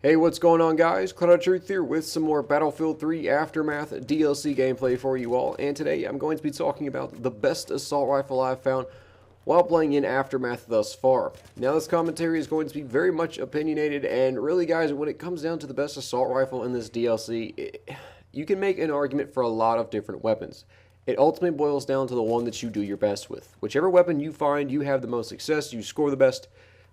Hey, what's going on, guys? Cloud Truth here with some more Battlefield 3 Aftermath DLC gameplay for you all, and today I'm going to be talking about the best assault rifle I've found while playing in Aftermath thus far. Now, this commentary is going to be very much opinionated, and really, guys, when it comes down to the best assault rifle in this DLC, you can make an argument for a lot of different weapons. It ultimately boils down to the one that you do your best with. Whichever weapon you find you have the most success, you score the best,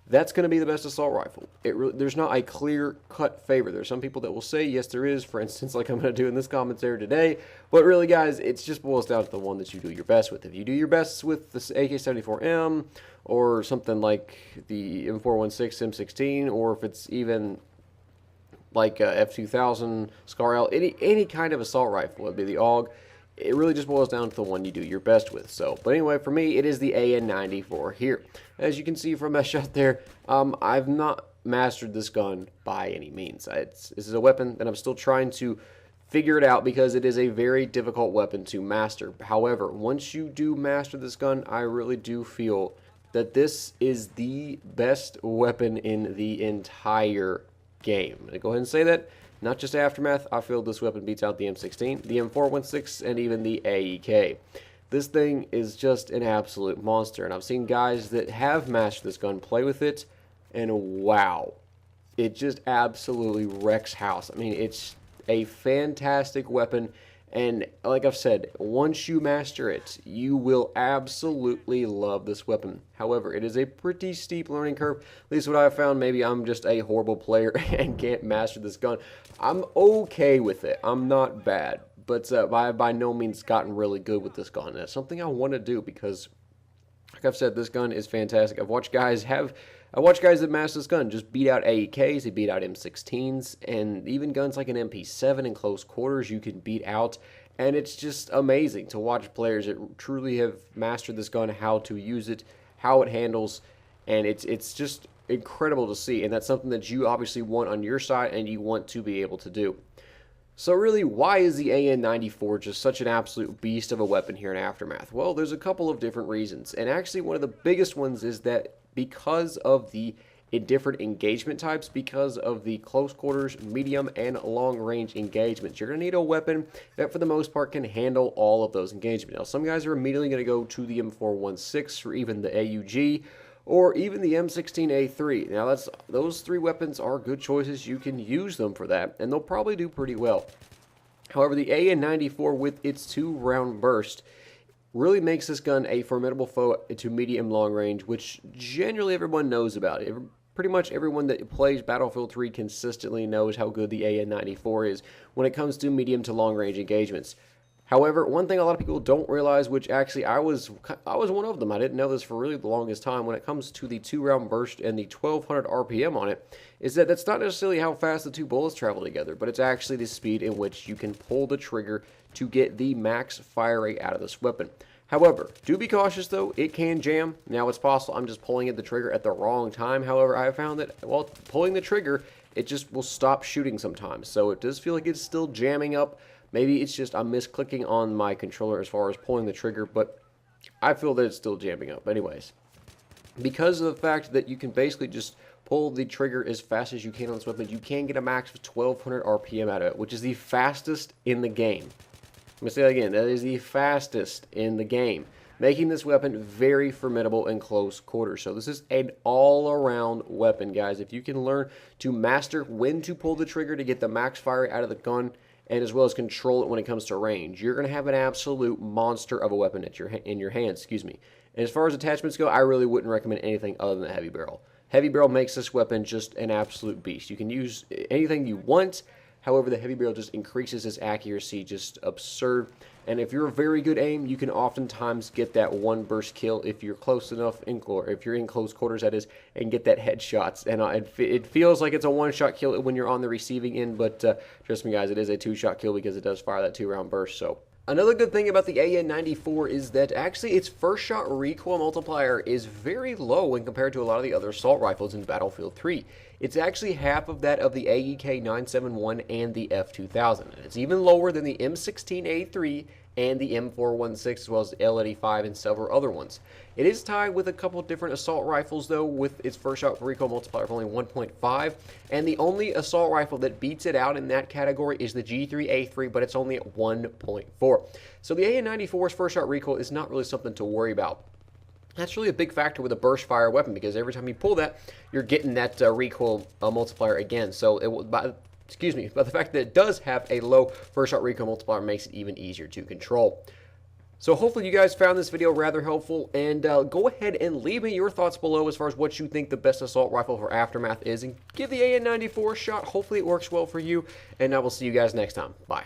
that's going to be the best assault rifle. There's not a clear-cut favorite. There's some people that will say, yes, there is, for instance, like I'm going to do in this commentary today. But really, guys, it just boils down to the one that you do your best with. If you do your best with the AK-74M or something like the M416, M16, or if it's even like F2000, SCAR-L, any kind of assault rifle, it'd be the AUG. It really just boils down to the one you do your best with. But anyway, for me, it is the AN94 here. As you can see from my shot there, I've not mastered this gun by any means. This is a weapon that I'm still trying to figure it out because it is a very difficult weapon to master. However, once you do master this gun, I really do feel that this is the best weapon in the entire game. I'm going to go ahead and say that. Not just Aftermath, I feel this weapon beats out the M16, the M416, and even the AEK. This thing is just an absolute monster, and I've seen guys that have mastered this gun play with it, and wow, it just absolutely wrecks house. I mean, it's a fantastic weapon, and like I've said, once you master it, you will absolutely love this weapon. However, it is a pretty steep learning curve. At least what I've found. Maybe I'm just a horrible player and can't master this gun. I'm okay with it. I'm not bad. But I've by no means gotten really good with this gun. And that's something I want to do because, like I've said, this gun is fantastic. I watch guys that master this gun just beat out AEKs, they beat out M16s, and even guns like an MP7 in close quarters you can beat out. And it's just amazing to watch players that truly have mastered this gun, how to use it, how it handles, and it's just incredible to see. And that's something that you obviously want on your side and you want to be able to do. So really, why is the AN94 just such an absolute beast of a weapon here in Aftermath? Well, there's a couple of different reasons, and actually one of the biggest ones is that because of the different engagement types, because of the close quarters, medium, and long range engagements, you're going to need a weapon that for the most part can handle all of those engagements. Now, some guys are immediately going to go to the M416 or even the AUG, or even the M16A3. Now, those three weapons are good choices. You can use them for that, and they'll probably do pretty well. However, the AN94 with its 2-round burst really makes this gun a formidable foe to medium long range, which generally everyone knows about. Pretty much everyone that plays Battlefield 3 consistently knows how good the AN94 is when it comes to medium to long range engagements. However, one thing a lot of people don't realize, which actually I was one of them, I didn't know this for really the longest time, when it comes to the 2-round burst and the 1200 RPM on it, is that that's not necessarily how fast the two bullets travel together, but it's actually the speed in which you can pull the trigger to get the max fire rate out of this weapon. However, do be cautious though, it can jam. Now it's possible I'm just pulling the trigger at the wrong time. However, I have found that while pulling the trigger, it just will stop shooting sometimes. So it does feel like it's still jamming up. Maybe it's just I'm misclicking on my controller as far as pulling the trigger, but I feel that it's still jamming up. Anyways, because of the fact that you can basically just pull the trigger as fast as you can on this weapon, you can get a max of 1200 RPM out of it, which is the fastest in the game. I'm going to say that again, that is the fastest in the game, making this weapon very formidable in close quarters. So this is an all-around weapon, guys. If you can learn to master when to pull the trigger to get the max fire out of the gun, and as well as control it when it comes to range, you're going to have an absolute monster of a weapon in your hands. And as far as attachments go, I really wouldn't recommend anything other than the heavy barrel. Heavy barrel makes this weapon just an absolute beast. You can use anything you want. However, the heavy barrel just increases its accuracy just absurd. And if you're a very good aim, you can oftentimes get that one burst kill if you're close enough, if you're in close quarters, that is, and get that headshots. And it feels like it's a one-shot kill when you're on the receiving end, but trust me, guys, it is a 2-shot kill because it does fire that 2-round burst. So another good thing about the AN94 is that actually its first shot recoil multiplier is very low when compared to a lot of the other assault rifles in Battlefield 3. It's actually half of that of the AEK 971 and the F2000. And it's even lower than the M16A3 and the M416, as well as the L85 and several other ones. It is tied with a couple different assault rifles, though, with its first shot recoil multiplier of only 1.5, and the only assault rifle that beats it out in that category is the G3A3, but it's only at 1.4. So the AN-94's first shot recoil is not really something to worry about. That's really a big factor with a burst fire weapon, because every time you pull that, you're getting that recoil multiplier again. So but the fact that it does have a low first shot recoil multiplier makes it even easier to control. So hopefully you guys found this video rather helpful, and go ahead and leave me your thoughts below as far as what you think the best assault rifle for Aftermath is, and give the AN-94 a shot. Hopefully it works well for you, and I will see you guys next time. Bye.